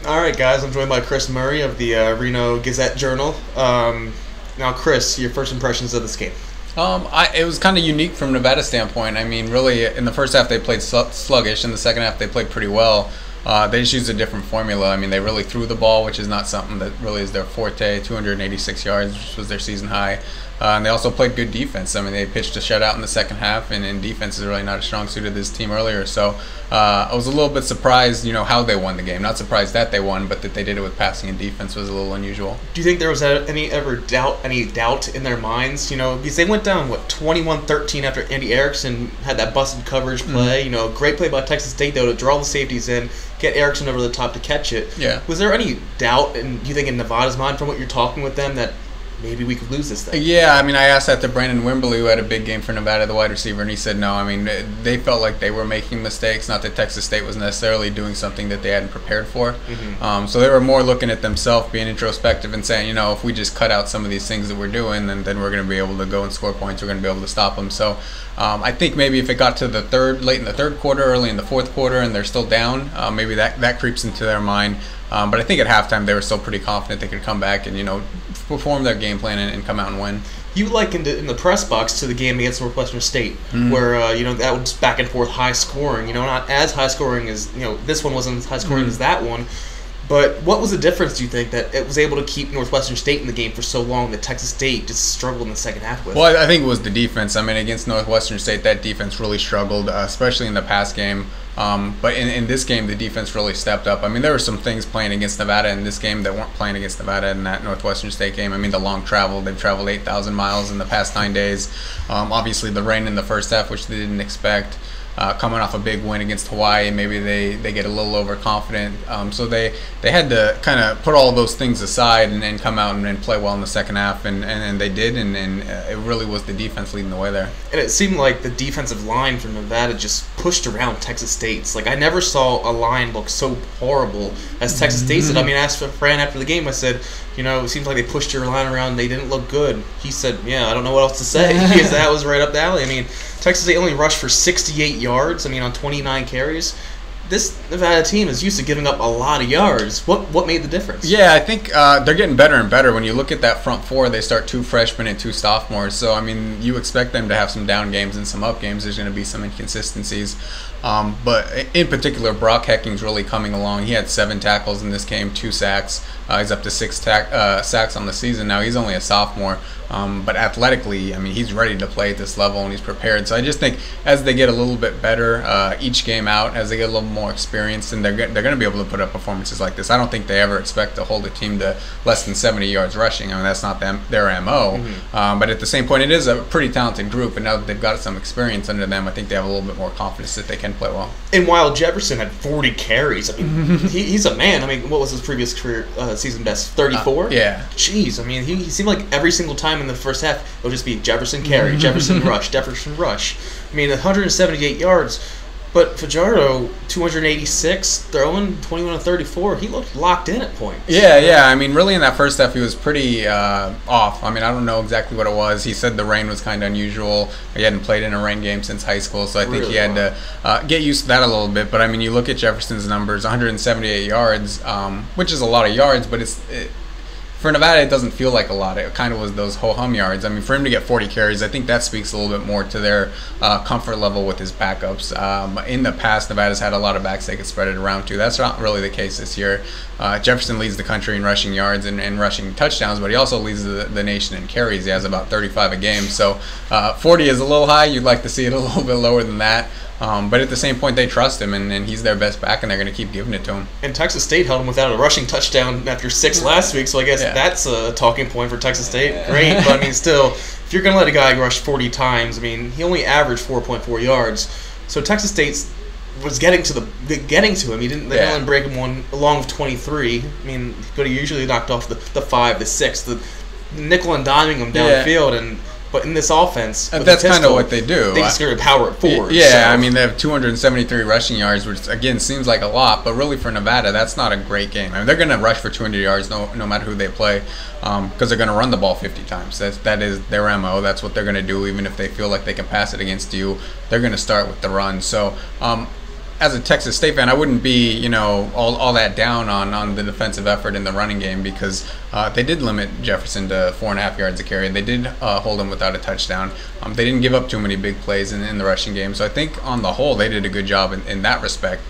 All right, guys. I'm joined by Chris Murray of the Reno Gazette-Journal. Now, Chris, your first impressions of this game? It was kind of unique from Nevada's standpoint. I mean, really, in the first half they played sluggish. In the second half they played pretty well. They just used a different formula. I mean, they really threw the ball, which is not something that really is their forte. 286 yards, which was their season high. And they also played good defense. I mean, they pitched a shutout in the second half, and defense is really not a strong suit of this team earlier. So I was a little bit surprised, how they won the game. Not surprised that they won, but that they did it with passing and defense was a little unusual. Do you think there was any doubt in their minds? Because they went down 21-13 after Andy Erickson had that busted coverage play. Mm-hmm. Great play by Texas State though to draw the safeties in, get Erickson over the top to catch it. Yeah. Was there any doubt, do you think, in Nevada's mind from what you're talking with them that maybe we could lose this thing? Yeah, I mean, I asked that to Brandon Wimberly, who had a big game for Nevada, the wide receiver, and he said no. I mean, they felt like they were making mistakes, not that Texas State was necessarily doing something that they hadn't prepared for. Mm-hmm. So they were more looking at themselves, being introspective, and saying, if we just cut out some of these things that we're doing, then we're going to be able to go and score points. We're going to be able to stop them. So I think maybe if it got to late in the third quarter, early in the fourth quarter, and they're still down, maybe that creeps into their mind. But I think at halftime they were still pretty confident they could come back and perform their game plan and come out and win. You likened it in the press box to the game against Northwestern State, where that was back and forth, high scoring. Not as high scoring as this one wasn't as high scoring as that one. But what was the difference, do you think, that it was able to keep Northwestern State in the game for so long that Texas State just struggled in the second half with? Well, I think it was the defense. I mean, against Northwestern State, that defense really struggled, especially in the pass game. But in this game, the defense really stepped up. I mean, there were some things playing against Nevada in this game that weren't playing against Nevada in that Northwestern State game. I mean, the long travel. They've traveled 8,000 miles in the past 9 days. Obviously, the rain in the first half, which they didn't expect. Coming off a big win against Hawaii, maybe they get a little overconfident. So they had to kind of put all of those things aside and come out and play well in the second half, and they did, and it really was the defense leading the way there. And it seemed like the defensive line from Nevada just pushed around Texas State's. Like, I never saw a line look so horrible as Texas State's did. I mean, I asked Fran after the game, I said, it seems like they pushed your line around and they didn't look good. He said, yeah, I don't know what else to say, because that was right up the alley. I mean, Texas State only rushed for 68 yards, on 29 carries. This Nevada team is used to giving up a lot of yards. What made the difference? Yeah, I think they're getting better and better. When you look at that front four, they start 2 freshmen and 2 sophomores. So, you expect them to have some down games and some up games. There's going to be some inconsistencies. But in particular, Brock Hecking's really coming along. He had 7 tackles in this game, 2 sacks. He's up to 6 sacks on the season now. He's only a sophomore. But athletically, he's ready to play at this level and he's prepared. So I just think as they get a little bit better each game out, as they get a little more experience, and they're going to be able to put up performances like this. I don't think they ever expect to hold a team to less than 70 yards rushing. that's not their MO. But at the same point, it is a pretty talented group, and now that they've got some experience under them, I think they have a little bit more confidence that they can play well. And while Jefferson had 40 carries, he's a man. What was his previous career season best? 34? Yeah. Jeez, he seemed like every single time in the first half, it would just be Jefferson carry, Jefferson rush, Jefferson rush. 178 yards. But Fajardo, 286, throwing 21 of 34. He looked locked in at points. Yeah. Really in that first half, he was pretty off. I don't know exactly what it was. He said the rain was kind of unusual. He hadn't played in a rain game since high school, so I think he had to get used to that a little bit. But, you look at Jefferson's numbers, 178 yards, which is a lot of yards, but for Nevada, it doesn't feel like a lot. It kind of was those ho-hum yards. For him to get 40 carries, I think that speaks a little bit more to their comfort level with his backups. In the past, Nevada's had a lot of backs they could spread it around to. That's not really the case this year. Jefferson leads the country in rushing yards and rushing touchdowns, but he also leads the nation in carries. He has about 35 a game. So 40 is a little high. You'd like to see it a little bit lower than that. But at the same point, they trust him, and he's their best back, and they're going to keep giving it to him. And Texas State held him without a rushing touchdown after 6 last week, so I guess that's a talking point for Texas State. Great, but still, if you're going to let a guy rush 40 times, he only averaged 4.4 yards. So Texas State was getting to him. They didn't break him one along with 23. But he usually knocked off the 5, the 6, the nickel and diming him downfield, But in this offense, that's kind of what they do. They just going to power it forward. Yeah, they have 273 rushing yards, which again seems like a lot, but really for Nevada, that's not a great game. They're going to rush for 200 yards no matter who they play, because they're going to run the ball 50 times. That is their MO. That's what they're going to do, even if they feel like they can pass it against you. They're going to start with the run. So as a Texas State fan, I wouldn't be, all that down on the defensive effort in the running game because they did limit Jefferson to 4.5 yards a carry. They did hold him without a touchdown. They didn't give up too many big plays in the rushing game. So I think on the whole, they did a good job in that respect.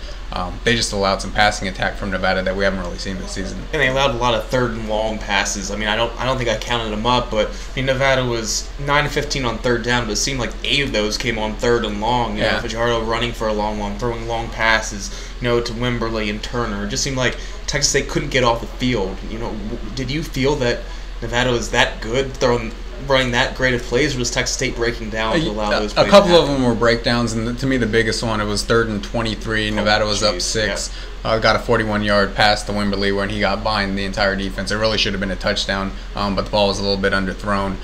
They just allowed some passing attack from Nevada that we haven't really seen this season. And they allowed a lot of third and long passes. I mean, I don't think I counted them up, but Nevada was 9 of 15 on third down, but it seemed like 8 of those came on third and long. You know, Fajardo running for a long, throwing long passes, to Wimberly and Turner. It just seemed like Texas State couldn't get off the field. Did you feel that Nevada was that good running that great of plays, or was Texas State breaking down to allow those plays? A couple of them were breakdowns, and to me the biggest one, it was 3rd and 23. Nevada was up 6. Got a 41-yard pass to Wimberly when he got behind the entire defense. It really should have been a touchdown, but the ball was a little bit underthrown.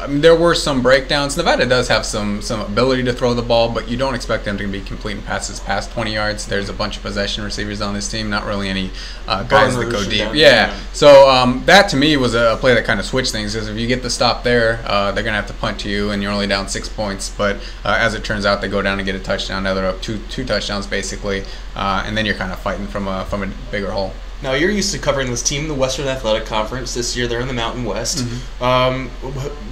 There were some breakdowns. Nevada does have some ability to throw the ball, but you don't expect them to be completing passes past 20 yards. There's a bunch of possession receivers on this team, not really any guys that go deep. So that to me was a play that kind of switched things, because if you get the stop there, they're going to have to punt to you, and you're only down 6 points. But as it turns out, they go down and get a touchdown. Now they're up two touchdowns basically, and then you're kind of fighting from a bigger hole. Now, you're used to covering this team in the Western Athletic Conference. This year, they're in the Mountain West.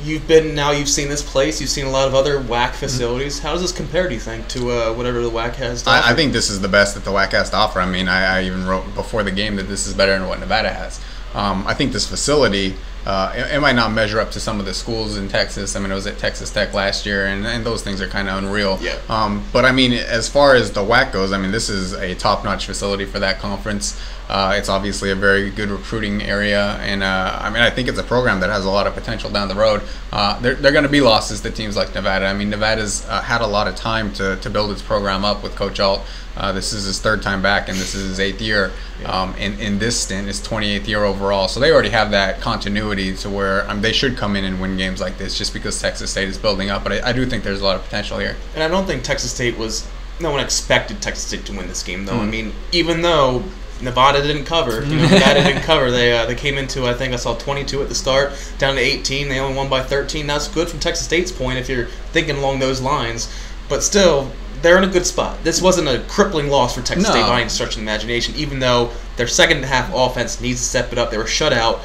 You've seen this place. You've seen a lot of other WAC facilities. How does this compare, do you think, to whatever the WAC has to offer? I think this is the best that the WAC has to offer. I mean, I even wrote before the game that this is better than what Nevada has. I think this facility, it might not measure up to some of the schools in Texas. I mean, I was at Texas Tech last year, and those things are kind of unreal. But, I mean, as far as the WAC goes, I mean, this is a top-notch facility for that conference. It's obviously a very good recruiting area, and I think it's a program that has a lot of potential down the road. They're going to be losses to teams like Nevada. I mean, Nevada's had a lot of time to build its program up with Coach Alt. This is his 3rd time back, and this is his 8th year. In this stint, his 28th year overall. So they already have that continuity to where they should come in and win games like this, just because Texas State is building up. But I do think there's a lot of potential here. And I don't think Texas State no one expected Texas State to win this game, though. I mean, even though Nevada didn't cover. Nevada didn't cover. They came into, I think I saw 22 at the start, down to 18. They only won by 13. That's good from Texas State's point if you're thinking along those lines. But still, they're in a good spot. This wasn't a crippling loss for Texas State by any stretch of the imagination, even though their second half offense needs to step it up. They were shut out.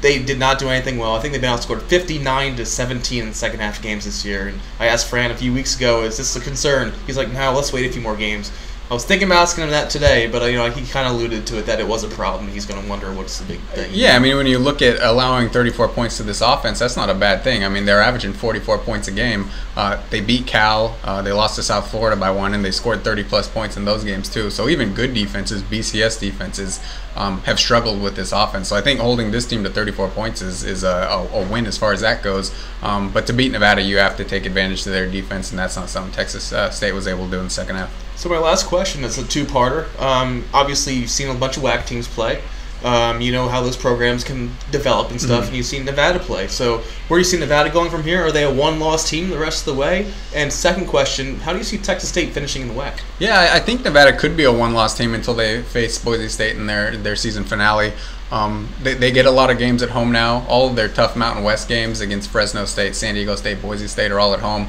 They did not do anything well. I think they've been outscored 59-17 in the second half games this year. And I asked Fran a few weeks ago, is this a concern? He's like, no, let's wait a few more games. I was thinking about asking him that today, but he kind of alluded to it that it was a problem. He's going to wonder what's the big thing. Yeah, I mean, when you look at allowing 34 points to this offense, that's not a bad thing. I mean, they're averaging 44 points a game. They beat Cal. They lost to South Florida by 1, and they scored 30-plus points in those games, too. So even good defenses, BCS defenses, have struggled with this offense. So I think holding this team to 34 points is a win as far as that goes. But to beat Nevada, you have to take advantage of their defense, and that's not something Texas State was able to do in the second half. So my last question is a two-parter. Obviously, you've seen a bunch of WAC teams play. You know how those programs can develop and stuff, and you've seen Nevada play. So where do you see Nevada going from here? Are they a one-loss team the rest of the way? And second question, how do you see Texas State finishing in the WAC? Yeah, I think Nevada could be a one-loss team until they face Boise State in their season finale. They get a lot of games at home now. All of their tough Mountain West games against Fresno State, San Diego State, Boise State are all at home.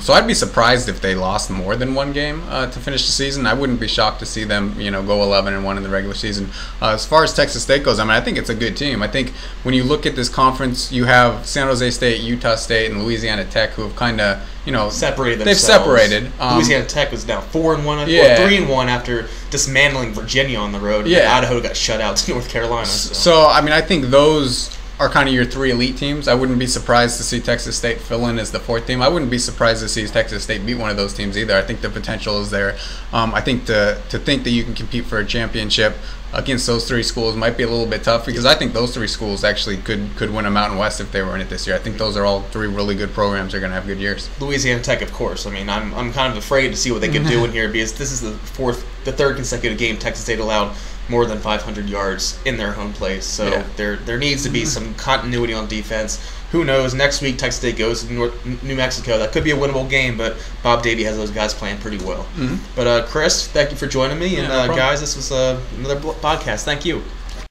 So I'd be surprised if they lost more than one game to finish the season. I wouldn't be shocked to see them, go 11-1 in the regular season. As far as Texas State goes, I think it's a good team. I think when you look at this conference, you have San Jose State, Utah State, and Louisiana Tech, who have kind of separated themselves. They've separated. Louisiana Tech was now 4-1, or 3-1 after dismantling Virginia on the road. Yeah, Idaho got shut out to North Carolina. So I think those are kind of your 3 elite teams. I wouldn't be surprised to see Texas State fill in as the 4th team. I wouldn't be surprised to see Texas State beat one of those teams either. I think the potential is there. I think to think that you can compete for a championship against those 3 schools might be a little bit tough, because I think those 3 schools actually could win a Mountain West if they were in it this year. I think those are all 3 really good programs. They're going to have good years. Louisiana Tech, of course. I'm kind of afraid to see what they can do in here, because this is the 3rd consecutive game Texas State allowed more than 500 yards in their home place. So there needs to be some continuity on defense. Who knows? Next week, Texas State goes to New Mexico. That could be a winnable game, but Bob Davie has those guys playing pretty well. But Chris, thank you for joining me. And guys, this was another podcast. Thank you.